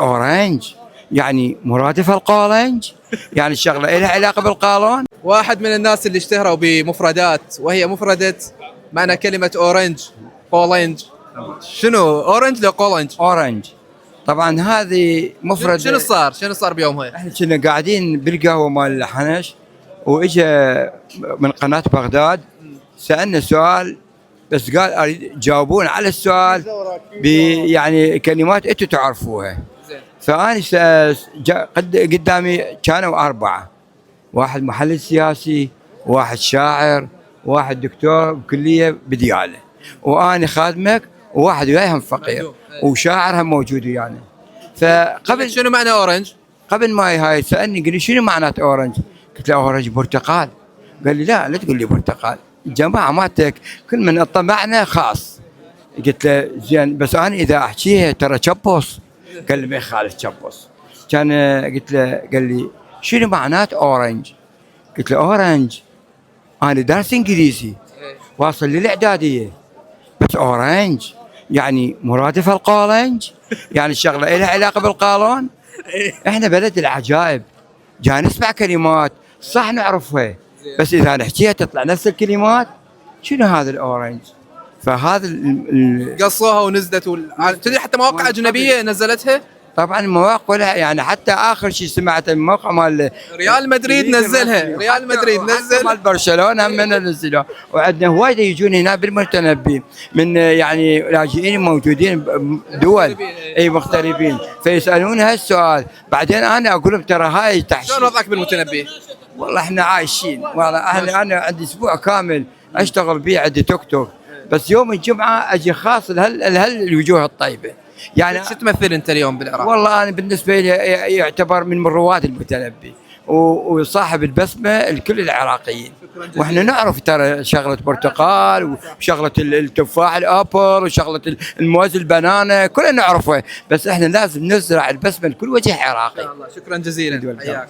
اورنج يعني مرادف القولنج، يعني الشغله لها علاقه بالقولون. واحد من الناس اللي اشتهروا بمفردات وهي مفردة معنى كلمة اورنج، قولنج. شنو اورنج لقولنج؟ اورنج طبعا هذه مفرد. شنو صار بيومها؟ احنا كنا قاعدين بالقهوه مال الحنش، واجا من قناه بغداد سالنا سؤال، بس قال اريد تجاوبون على السؤال يعني كلمات انتم تعرفوها. زين. فانا قدامي كانوا اربعه، واحد محلل سياسي، واحد شاعر، واحد دكتور بكليه بدياله، وانا خادمك، وواحد وياهم فقير، وشاعر هم موجود ويانا. فقبل شنو معنى اورنج؟ قبل ما هاي سالني قال لي شنو معنات اورنج؟ قلت له اورنج برتقال. قال لي لا تقول لي برتقال، الجماعه مالتك كل من الطمعنا خاص. قلت له زين بس انا اذا احكيها ترى تشبص. قال لي ما يخالف تشبص. كان قلت له قال لي شنو معنات اورنج؟ قلت له اورنج انا دارس انجليزي واصل للاعداديه، بس اورنج يعني مرادف القولنج، يعني الشغله لها علاقه بالقولون. احنا بلد العجائب، جاي نسمع كلمات صح نعرفها، بس اذا نحكيها تطلع نفس الكلمات. شنو هذا الاورنج؟ فهذا قصوها ونزلت تدري حتى مواقع اجنبيه نزلتها. طبعا المواقع كلها، يعني حتى اخر شيء سمعت الموقع مال ريال مدريد نزلها، ريال مدريد نزل، مال برشلونه هم نزلوها. وعندنا هوايد يجون هنا بالمتنبي من يعني لاجئين موجودين دول اي مغتربين، فيسالون هالسؤال، بعدين انا اقول لهم ترى هاي تحشيش. شلون وضعك بالمتنبي؟ والله احنا عايشين، والله انا عندي اسبوع كامل اشتغل بيه، عندي توك توك، بس يوم الجمعه اجي خاص الوجوه الطيبه. يعني شو تمثل انت اليوم بالعراق؟ والله انا بالنسبه لي يعتبر من رواد المتنبي وصاحب البسمه لكل العراقيين. واحنا نعرف ترى شغله برتقال وشغله التفاح الابل وشغله الموز البنانه كلنا نعرفها، بس احنا لازم نزرع البسمه لكل وجه عراقي. ان شاء الله. شكرا جزيلا. حياك.